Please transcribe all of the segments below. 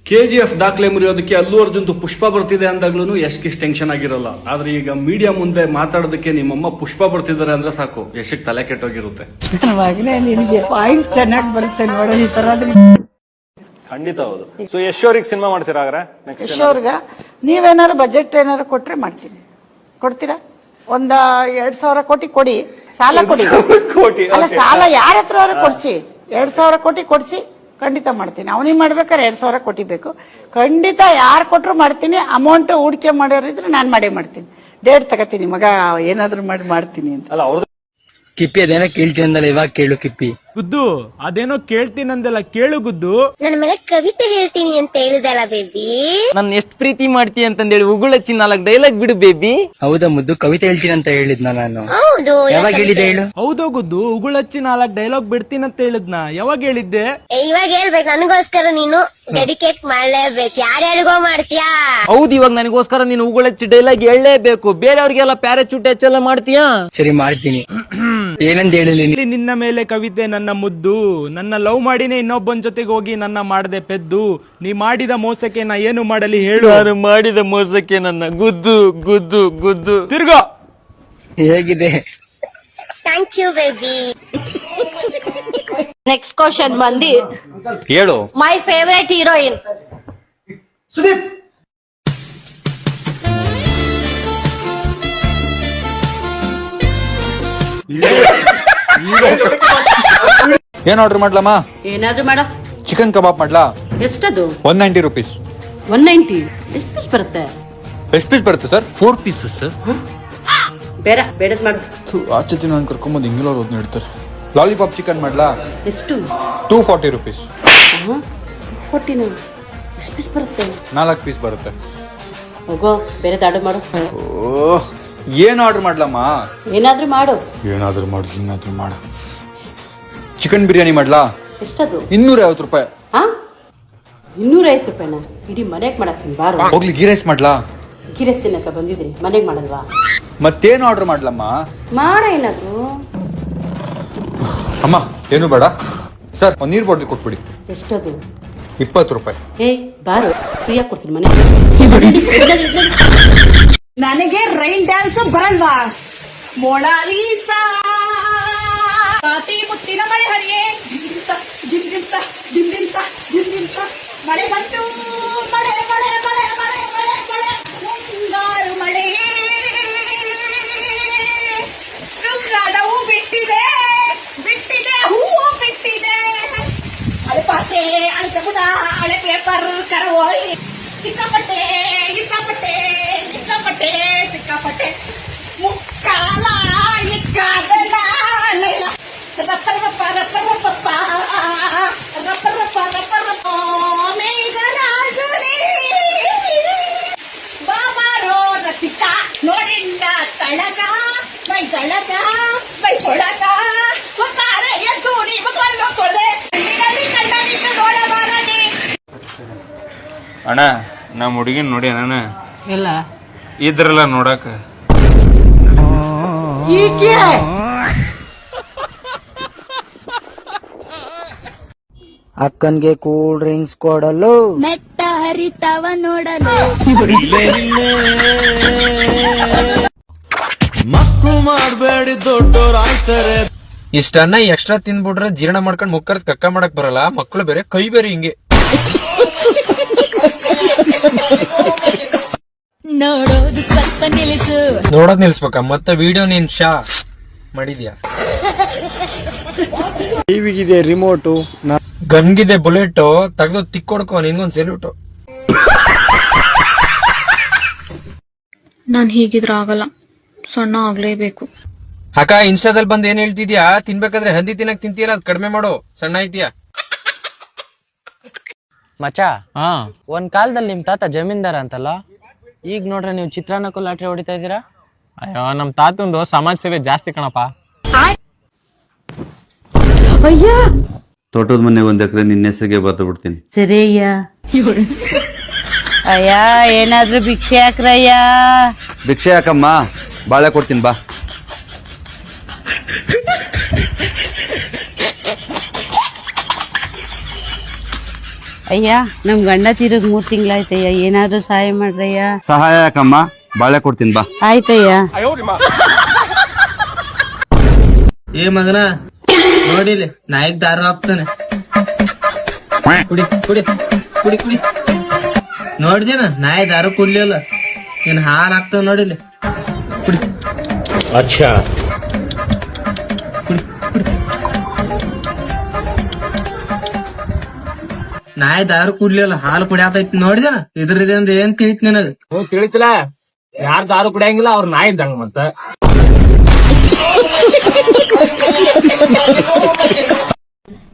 KGF ದಾಖಲೆ ಮುರಿಯೋದಕ್ಕೆ ಅಲ್ಲು ಅರ್ಜುನ್ದು ಪುಷ್ಪ ಬರ್ತಿದೆ ಅಂದಾಗ್ಲೂ ಯಶ್ಗೆ ಟೆನ್ಷನ್ ಆಗಿರಲ್ಲ. ಆದ್ರೆ ಈಗ ಮೀಡಿಯಾ ಮುಂದೆ ಮಾತಾಡೋದಕ್ಕೆ ನಿಮ್ಮಮ್ಮ ಪುಷ್ಪ ಬರ್ತಿದ್ದಾರೆ ಅಂದ್ರೆ ಸಾಕು, ಯಶಕ್ ತಲೆ ಕೆಟ್ಟೋಗಿರುತ್ತೆ. ನಿನಗೆ ಪಾಯಿಂಟ್ ಚೆನ್ನಾಗಿ ಬರುತ್ತೆ ನೋಡೋ ಈ ತರ. ಖಂಡಿತ ಹೌದು. ಸೊ ಯಶ್ ಅವ್ರಿಗೆ ಸಿನಿಮಾ ಮಾಡ್ತೀರಾ ಹಾಗಾದ್ರೆ? ನೆಕ್ಸ್ಟ್ ಯಶ್ ಅವ್ರಿಗೆ ನೀವೇನಾರು ಬಜೆಟ್ ಏನಾರು ಕೊಟ್ರೆ ಮಾಡ್ತೀನಿ. ಕೊಡ್ತೀರಾ? 2,000 ಕೋಟಿ ಕೊಡಿ, ಸಾಲ ಕೊಡಿ. ಅಲ್ಲ, ಸಾಲ ಯಾರ ಹತ್ರ ಕೊಡ್ಸಿ, 2,000 ಕೋಟಿ ಕೊಡ್ಸಿ, ಖಂಡಿತ ಮಾಡ್ತೀನಿ. ಅವನಿಗೆ ಮಾಡ್ಬೇಕಾದ್ರೆ 2,000 ಕೋಟಿ ಬೇಕು. ಖಂಡಿತ ಯಾರು ಕೊಟ್ರು ಮಾಡ್ತೀನಿ. ಅಮೌಂಟ್ ಹೂಡಿಕೆ ಮಾಡೋರಿದ್ರೆ ನಾನು ಮಾಡೇ ಮಾಡ್ತೀನಿ. ಡೇಟ್ ತಗತೀನಿ, ಮಗ ಏನಾದ್ರು ಮಾಡ್ತೀನಿ ಅಂತ. ಅಲ್ಲ ಅವ್ರದ್ದು ಕಿಪ್ಪಿ ಅದೇನೋ ಕೇಳ್ತೀನಿ ಅಂದಲ್ಲ, ಇವಾಗ ಕೇಳು ಕಿಪ್ಪಿ. ಗುದ್ದು ಅದೇನೋ ಕೇಳ್ತೀನಂದಲ್ಲ, ಕೇಳು ಗುದ್ದು. ನನ್ನ ಮೇಲೆ ಕವಿತೆ ಹೇಳ್ತೀನಿ ಅಂತ ಹೇಳಿದಲ್ಲ ಬೇಬಿ. ನನ್ ಎಷ್ಟ್ ಪ್ರೀತಿ ಮಾಡ್ತಿ ಅಂತಂದೇಳಿ ಉಗುಳಚ್ಚಿ 4 ಡೈಲಾಗ್ ಬಿಡು ಬೇಬಿ. ಹೌದಾ ಮುದ್ದು, ಕವಿತೆ ಹೇಳ್ತೀನಿ ಅಂತ ಹೇಳಿದ್ನ ನಾನು. ಹೌದು, ಯಾವಾಗ ಹೇಳಿದೆ ಹೇಳು? ಹೌದೋ ಗುದ್ದು, ಉಗುಳಚ್ಚಿ 4 ಡೈಲಾಗ್ ಬಿಡ್ತೀನಂತ ಹೇಳಿದ್ನ, ಯಾವಾಗ ಹೇಳಿದ್ದೆ? ಇವಾಗ ಹೇಳ್ಬೇಕು. ನನಗೋಸ್ಕರ ನೀನು ಡೆಡಿಕೇಟ್ ಮಾಡ್ಲೇಬೇಕು. ಯಾರ್ಯಾರಿಗೋ ಮಾಡ್ತೀಯಾ? ಹೌದು, ಇವಾಗ ನನಗೋಸ್ಕರ ನೀನು ಉಗುಳಚ್ಚಿ ಡೈಲಾಗ್ ಹೇಳಲೇಬೇಕು. ಬೇರೆಯವ್ರಿಗೆಲ್ಲ ಪ್ಯಾರಾಚೂಟ್ ಹೆಚ್ಚೆಲ್ಲ ಮಾಡ್ತೀಯಾ? ಸರಿ ಮಾಡ್ತೀನಿ. ಏನಂತ ಹೇಳಲಿ? ನಿನ್ನ ಮೇಲೆ ಕವಿತೆ ನನ್ನ ಮುದ್ದು, ನನ್ನ ಲವ್ ಮಾಡಿನೇ ಇನ್ನೊಬ್ಬನ ಜೊತೆಗೆ ಹೋಗಿ ನನ್ನ ಮಾಡದೆ ಪೆದ್ದು. ನೀ ಮಾಡಿದ ಮೋಸಕ್ಕೆ ನಾ ಏನು ಮಾಡಲಿ ಹೇಳು? ನಾನು ಮಾಡಿದ ಮೋಸಕ್ಕೆ ನನ್ನ ಗುದ್ದು ಗುದ್ದು ಗುದ್ದು. ತಿರ್ಗೋ. ಹೇಗಿದೆ? Thank you baby. Next question ಬಂದಿ ಹೇಳು. My favourite heroine Sudeep. ಏನ್ ಆರ್ಡರ್ ಮಾಡ್ಲಮ್ಮ? ಏನಾದ್ರೂ ಮೇಡಮ್. ಚಿಕನ್ ಕಬಾಬ್ ಮಾಡ್ಲಾ? ಎಷ್ಟದು? 190 rupees. 190. ಎಷ್ಟು ಪೀಸ್ ಬರುತ್ತೆ? ಎಷ್ಟು ಪೀಸ್ ಬರುತ್ತೆ ಸರ್? 4 pieces sir. ಬೇಡದ್ ಮಾಡು. ಆಚೆ ನಾನು ಕರ್ಕೊಂಬಂದು ಹಿಂಗಿಲೋರು ಓದ್ ನೀಡ್ತಾರೆ. ಲಾಲಿಪಾಪ್ ಚಿಕನ್ ಮಾಡ್ಲಾ? ಎಷ್ಟು? 240 rupees. 14. ಎಷ್ಟು ಪೀಸ್ ಬರುತ್ತೆ? 4 ಪೀಸ್ ಬರುತ್ತೆ. ಹೋಗೋ, ಬೇರೆ ಆರ್ಡರ್ ಮಾಡು. ಓಹ್, ಏನ್ ಆರ್ಡರ್ ಮಾಡ್ಲಮ್ಮ? ಏನಾದ್ರೂ ಮಾಡು. ಏನಾದ್ರೂ ಮಾಡು. ಚಿಕನ್ ಬಿರಿಯಾನಿ ಮಾಡ್ಲಾ? ಎಷ್ಟದು? 250 ರೂಪಾಯಿ. 250 ರೂಪಾಯಿನ ಇಡೀ ಮನೆಗ್ ಮಾಡಾಕ್ತೀನಿ ಬಾರು. ಹೋಗ್ಲಿ ಗೀ ರೈಸ್ ಮಾಡ್ಲಾ? ಗೀ ರೈಸ್ ತಿನ್ನಕ ಬಂದಿದ್ರಿ, ಮನೆಗ್ ಮಾಡಲ್ವಾ? ಮತ್ತೇನು ಆರ್ಡರ್ ಮಾಡ್ಲಮ್ಮ? ಮಾಡ ಏನಾದ್ರು. ಅಮ್ಮ ಏನು ಬೇಡ ಸರ್, ಒಂದ್ ನೀರ್ ಬಾಟ್ಲಿ ಕೊಟ್ಬಿಡಿ. ಎಷ್ಟದು? 20 ರೂಪಾಯಿ. ಬಾರು, ಫ್ರೀಯಾಗಿ ಕೊಡ್ತೀನಿ ಮನೆ. ನನಗೆ ರೈನ್ ಡ್ಯಾನ್ಸ್ ಬರಲ್ವಾ? ಮೊನಾಲಿಸಾ ಕಾತಿ ಮುಟ್ಟಿನ ಮಳೆ ಹರಿಯೇ ಜಿಮ್ ಜಿಮ್ತ ಜಿಮ್ ಜಿಮ್ತ ಜಿಮ್ ಜಿಮ್ತ ಮಳೆ ಬಂತು, ಮಳೆ ಮಳೆ ಮಳೆ ಮಳೆ ಮಳೆ ಮಳೆ ಮುಂಗಾರು ಮಳೆ. ಶೃಂಗಾರ ಹೂ ಬಿಟ್ಟಿದೆ, ಹೂವು ಬಿಟ್ಟಿದೆ. ಅಳೆ ಪಾತೆ, ಅಳೆ ತಗುಡ, ಅಳೆ ಪೇಪರ್ ಕರವೋಯ್. ಸಿಕ್ಕಾಪಟ್ಟೆ ಮುಕ್ಕಾಲ ಇಕ್ಕಾದಲ ಲೈಲ ರಪ್ಪ ಮೇಘರಾಜನೇ ಬಾಬಾರೋ ರಸಿಕ ನೋಡಿಂದ ತಳಗ ಮೈ ಜಳಗ ಮೈ ತೊಳಗ ಗೊತ್ತಾರೆ ಎದ್ದು ನೀವು ಬಂದು ಕೊಡದೆ ಕಣ್ಣನಿಟ್ಟು ನೋಡಬಾರದೆ. ಅಣ್ಣ, ನಮ್ಮ ಹುಡುಗಿನ ನೋಡಿ ಅಣ್ಣ ಇಲ್ಲ ಇದ್ರಲ್ಲ ನೋಡಕ. ಅಕ್ಕನ್ಗೆ ಕೂಲ್ ಡ್ರಿಂಕ್ಸ್ ಕೊಡಲು ಮೆಟ್ಟ ಹರಿತವ ನೋಡಲು. ಮಕ್ಕಳು ಮಾಡಬೇಡಿ, ದೊಡ್ಡೋರಾಯ್ತಾರೆ. ಇಷ್ಟನ್ನ ಎಕ್ಸ್ಟ್ರಾ ತಿಂದ್ಬಿಟ್ರೆ ಜೀರ್ಣ ಮಾಡ್ಕೊಂಡ್ ಮುಕ್ಕರ್ದ್ ಕಕ್ಕ ಮಾಡಕ್ ಬರಲ್ಲ. ಮಕ್ಕಳು ಬೇರೆ, ಕೈ ಬೇರೆ ಹಿಂಗೆ. ನೋಡೋದು ಸ್ವಲ್ಪ ನಿಲ್ಲಿಸು. ನೋಡೋದ್ ನಿಲ್ಸ್ಬೇಕ? ಮತ್ತೆ ವಿಡಿಯೋ ನೀನ್ ಶಾ ಮಾಡಿದ್ಯಾ? ಟಿವಿಗಿದೆ ರಿಮೋಟು, ಗನ್ಗಿದೆ ಬುಲೆಟ್, ತೆಗ್ದು ತಿಕ್ಕೊಡ್ಕೋ. ನಿನ್ಗೊಂದ್ ಸೆಲ್ಯೂಟು. ನಾನ್ ಹೀಗಿದ್ರ ಆಗಲ್ಲ, ಸಣ್ಣ ಆಗ್ಲೇಬೇಕು. ಅಕ್ಕ, ಇನ್ಸ್ಟಾದಲ್ಲಿ ಬಂದ್ ಏನ್ ಹೇಳ್ತಿದ್ಯಾ? ತಿನ್ಬೇಕಾದ್ರೆ ಹಂದಿ ತಿನ್ನಕ್ ತಿಂತೀಯಲ್ಲ, ಅದ್ ಕಡಿಮೆ ಮಾಡು, ಸಣ್ಣ ಐತಿಯಾ? ಮಚ, ಒಂದ್ ಕಾಲದಲ್ಲಿ ನಿಮ್ ತಾತ ಜಮೀನ್ದಾರ ಅಂತಲ್ಲ, ಈಗ ನೋಡ್ರೆ ನೀವು ಚಿತ್ರಾನ್ನಕ್ಕೂ ಲಾಟ್ರಿ ಹೊಡಿತಾ ಇದ್ದೀರಾ. ಅಯ್ಯೋ, ನಮ್ ತಾತಂದು ಸಮಾಜ ಸೇವೆ ಜಾಸ್ತಿ ಕಣಪ್ಪ. ತೋಟದ ಮನೆ 1 ಎಕರೆ ನಿನ್ನ ಹೆಸರಿಗೆ ಬರ್ದು ಬಿಡ್ತೀನಿ. ಸರಿ ಅಯ್ಯ. ಅಯ್ಯ, ಏನಾದ್ರೂ ಭಿಕ್ಷೆ ಹಾಕ್ರಯ್ಯ. ಭಿಕ್ಷೆ ಯಾಕಮ್ಮ, ಬಾಳೆ ಕೊಡ್ತೀನಿ ಬಾ. ಅಯ್ಯ ನಮ್ ಗಂಡ ತೀರಗ್ 3 ತಿಂಗಳಾಯ್ತಯ್ಯ, ಏನಾದ್ರೂ ಸಹಾಯ ಮಾಡ್ರಯ್ಯ. ಸಹಾಯ ಯಾಕಮ್ಮ, ಬಾಳೆ ಕೊಡ್ತೀನಿ ಬಾ. ಆಯ್ತಯ್ಯ. ಏ ಮಗನ ನೋಡಿಲಿ, ನಾಯಿಗ್ ದಾರು ಹಾಕ್ತಾನೆ. ಕುಡಿ ಕುಡಿ ಕುಡಿ ಕುಡಿ. ನೋಡ್ದೇನ ನಾಯಿ ದಾರು ಕುಡ್ಲಿಲ್ಲ, ಏನ್ ಹಾಲ್ ಹಾಕ್ತಾವ ನೋಡಿಲಿ. ಕುಡಿ. ಅಚ್ಚಾ. ನಾಯಿ ದಾರು ಕುಡ್ಲಿಲ್ಲ, ಹಾಲು ಕುಡಿಯಾತೈತಿ ನೋಡಿದೇನ. ಇದ್ರದಿಂದ ಏನ್ ತಿಳಿತ್ ನಿನಗ? ತಿಳಿತಿಲ್ಲ, ಯಾರು ದಾರು ಕುಡಿಯಂಗಿಲ್ಲ ಅವ್ರ ನಾಯಿ ಇದ್ದಂಗ ಮತ್ತ.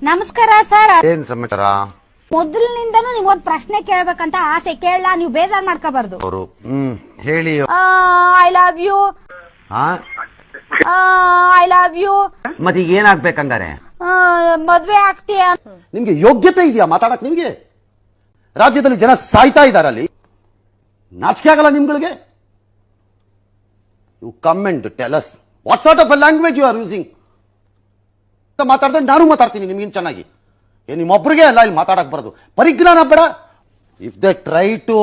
ನಮಸ್ಕಾರ ಸರ್. ಏನ್ ಸಮಾಚಾರ? ಮೊದಲಿನಿಂದನೂ ನೀವೊಂದ್ ಪ್ರಶ್ನೆ ಕೇಳ್ಬೇಕಂತ ಆಸೆ, ಕೇಳಲ್ಲ, ನೀವು ಬೇಜಾರ್ ಮಾಡ್ಕೋಬಾರ್ದು. ಅವರು ಹೇಳಿ. I love you. I love you. ಮತ್ತೆ ಈಗ ಏನಾಗ್ಬೇಕಂಗಾರೆ? ಮದ್ವೆ ಆಗ್ತೀಯ? ನಿಮ್ಗೆ ಯೋಗ್ಯತೆ ಇದೆಯಾ ಮಾತಾಡಕ್? ನಿಮ್ಗೆ ರಾಜ್ಯದಲ್ಲಿ ಜನ ಸಾಯ್ತಾ ಇದಾರೆ, ಅಲ್ಲಿ ನಾಚಿಕೆ ಆಗಲ್ಲ ನಿಮ್ಗಳಿಗೆ? You come and tell us what sort of language you are using. ಮಾತಾಡ್ದೆ ನಾನು ಮಾತಾಡ್ತೀನಿ ನಿಮ್ಗಿನ್ ಚೆನ್ನಾಗಿ. ನಿಮ್ಮೊಬ್ರಿಗೆ ಅಲ್ಲ ಇಲ್ಲಿ ಮಾತಾಡಕ್ ಬರೋದು, ಪರಿಜ್ಞಾನ ಬೇಡ. If they try to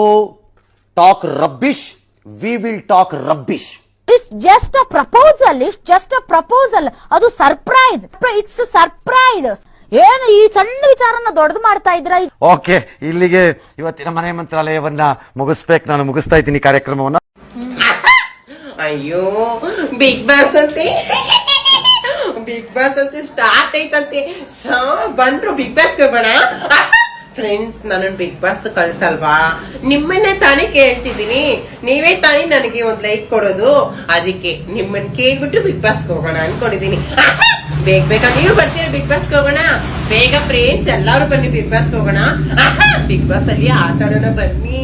talk rubbish, we will talk rubbish. It's just a proposal. It's just a proposal. ಅದು ಸರ್ಪ್ರೈಸ್. It's surprise. ಏನು ಈ ಸಣ್ಣ ವಿಚಾರನ ದೊಡ್ಡದು ಮಾಡ್ತಾ ಇದ್ರ? ಓಕೆ, ಇಲ್ಲಿಗೆ ಇವತ್ತಿನ ಮನೆ ಮಂತ್ರಾಲಯವನ್ನ ಮುಗಿಸ್ಬೇಕು. ನಾನು ಮುಗಿಸ್ತಾ ಇದ್ದೀನಿ ಕಾರ್ಯಕ್ರಮವನ್ನ. ಅಯ್ಯೋ, ಬಿಗ್ ಬಾಸ್ ಅಂತೆ, ಬಿಗ್ ಬಾಸ್ ಅಂತೆ ಸ್ಟಾರ್ಟ್ ಐತಂತೆ. ಬಂದ್ರು ಬಿಗ್ ಬಾಸ್ ಹೋಗೋಣ ಫ್ರೆಂಡ್ಸ್. ನನ್ನ ಬಿಗ್ ಬಾಸ್ ಕಳ್ಸಲ್ವಾ? ನಿಮ್ಮನ್ನೇ ತಾನೇ ಕೇಳ್ತಿದ್ದೀನಿ, ನೀವೇ ತಾನೇ ನನಗೆ ಒಂದ್ ಲೈಕ್ ಕೊಡೋದು. ಅದಕ್ಕೆ ನಿಮ್ಮನ್ನ ಕೇಳ್ಬಿಟ್ಟು ಬಿಗ್ ಬಾಸ್ ಹೋಗೋಣ ಅನ್ಕೊಂಡಿದೀನಿ. ಬೇಗ ಬೇಗ ನೀವು ಬರ್ತೀರಾ ಬಿಗ್ ಬಾಸ್ ಹೋಗೋಣ? ಬೇಗ ಫ್ರೆಂಡ್ಸ್ ಎಲ್ಲಾರು ಬನ್ನಿ ಬಿಗ್ ಬಾಸ್ ಹೋಗೋಣ. ಬಿಗ್ ಬಾಸ್ ಅಲ್ಲಿ ಆಟ ಆಡೋಣ ಬನ್ನಿ.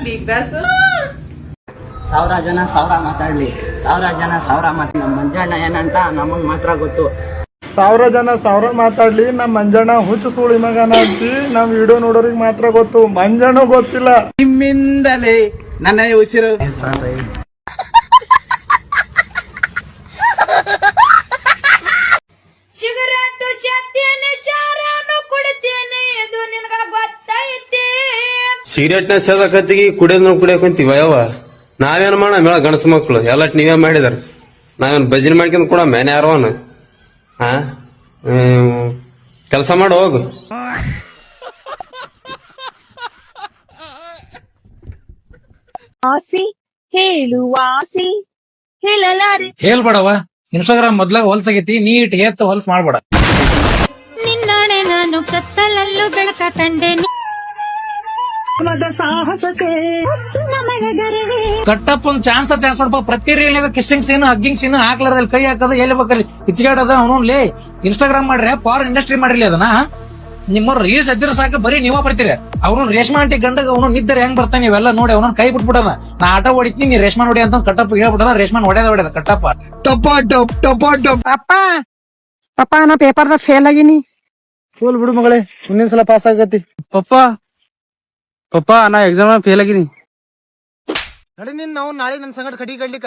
ಬಿಗ್ ಬಾಸ್ 1000 ಜನ 1000 ಮಾತಾಡ್ಲಿ, 1000 ಜನ 1000 ಮಾತಾಡ್ಲಿ. ನಮ್ಮ ಮಂಜಣ್ಣ ಏನಂತ ನಮಗ್ ಮಾತ್ರ ಗೊತ್ತು. 1000 ಜನ 1000 ಮಾತಾಡ್ಲಿ, ನಮ್ ಮಂಜಣ್ಣ ಹುಚ್ಚು ಸುಳಿ ಮಗನ ಅಂತಿ. ನಮ್ ವಿಡಿಯೋ ನೋಡೋರಿಗೆ ಮಾತ್ರ ಗೊತ್ತು, ಮಂಜಣ್ಣ ಗೊತ್ತಿಲ್ಲ. ನಿಮ್ಮಿಂದಲೇ ನನ್ನ ಉಸಿರು. ಸಿಗರೇಟು ಸೇರ್ತೇನೆ, ಶಾರಾನು ಕುಡಿತೇನೆ, ಇದು ನಿನಗ ಗೊತ್ತೈತಿ. ಸಿಗರೇಟ್ನ ಸೇದಕತ್ತಿಗೆ ಕುಡಿಯೋದ್ ಕುಡಿಯಕಂತೀವ ಯಾವ? ನಾವೇನ್ ಮಾಡ ಮೇಳ ಗಣಸ ಮಕ್ಳು ಎಲ್ಲ ನೀವೇ ಮಾಡಿದಾರ. ನಾವೇನ್ ಭಜನೆ ಮಾಡ್ಕೊಂಡ್ ಕೂಡ ಮೇನೆ ಯಾರವನ ಕೆಲಸ ಮಾಡು ಹೋಗು. ಆಸಿ ಹೇಳುವಾಸಿ ಹೇಳಲಾರೆ. ಹೇಳ್ಬೇಡವ, ಇನ್ಸ್ಟಾಗ್ರಾಮ್ ಮೊದ್ಲಾಗ ಹೊಲ್ಸಾಗೈತಿ, ನೀಟ್ ಹೇತ್ ಹೊಲ್ಸ್ ಮಾಡ್ಬೇಡ. ನಿನ್ನಾಣೆ ನಾನು ಕತ್ತಲಲ್ಲೂ ಬೆಳಕ ಕಂಡೆ. ಕಟ್ಟಪ್ಪ ಒಂದ್ ಚಾನ್ಸ್ ನೋಡಪ್ಪ. ಪ್ರತಿ ರೀಲ್ ಕಿಸ್ಸಿಂಗ್ ಸೀನ್, ಹಗ್ಗಿಂಗ್ ಸೀನ್ ಹಾಕ್ಲಾರ್ದಲ್ಲಿ ಕೈ ಹಾಕದ ಎಲ್ಲಿ ಬೇಕಲ್ಲಿ ಹಿಚ್ಗಾಡದ. ಅವನು ಇನ್ಸ್ಟಾಗ್ರಾಮ್ ಮಾಡ್ರಿ, ಫಾರ್ ಇಂಡಸ್ಟ್ರಿ ಮಾಡಿರ್ಲಿ ಅದನ್ನ. ನಿಮ್ಮ ರೀಲ್ಸ್ ಎದ್ದಿರ ಸಾಕ ಬರೀ ನೀವ ಬರ್ತೀರಿ. ಅವ್ನು ರೇಷ್ಮಾ ಆಂಟಿ ಗಂಡಗ ಅವನು ನಿದ್ದರೆ ಹೆಂಗ್ ಬರ್ತಾನೆ ಇವೆಲ್ಲ ನೋಡಿ ಅವನ ಕೈ ಬಿಟ್ಬಿಡದ. ನಾ ಆಟ ಹೊಡಿತೀನಿ, ನೀ ರೇಷ್ಮಾ ನೋಡಿ ಅಂತ ಕಟ್ಟಪ್ಪ ಹೇಳ್ಬಿಟ್ಟದ. ರೇಷ್ಮಾ ಹೊಡೆದ ಕಟ್ಟಪ್ಪ. ಪಪ್ಪ ನಾ ಪೇಪರ್ದಾಗ ಫೇಲ್ ಆಗಿನಿ. ಫೂಲ್ ಬಿಡು ಮಗಳೇ, ಮುಂದಿನ ಸಲ ಪಾಸ್ ಆಗತಿ. ಪಪ್ಪ ನಾ ಎಕ್ಸಾಮ್ ಫೇಲ್ ಆಗಿನಿ. ನಡಿ, ನಾವು ನಾಳೆ ನನ್ನ ಸಂಗಡ ಕಡಿ ಕಡ್ಲಿಕ್ಕ.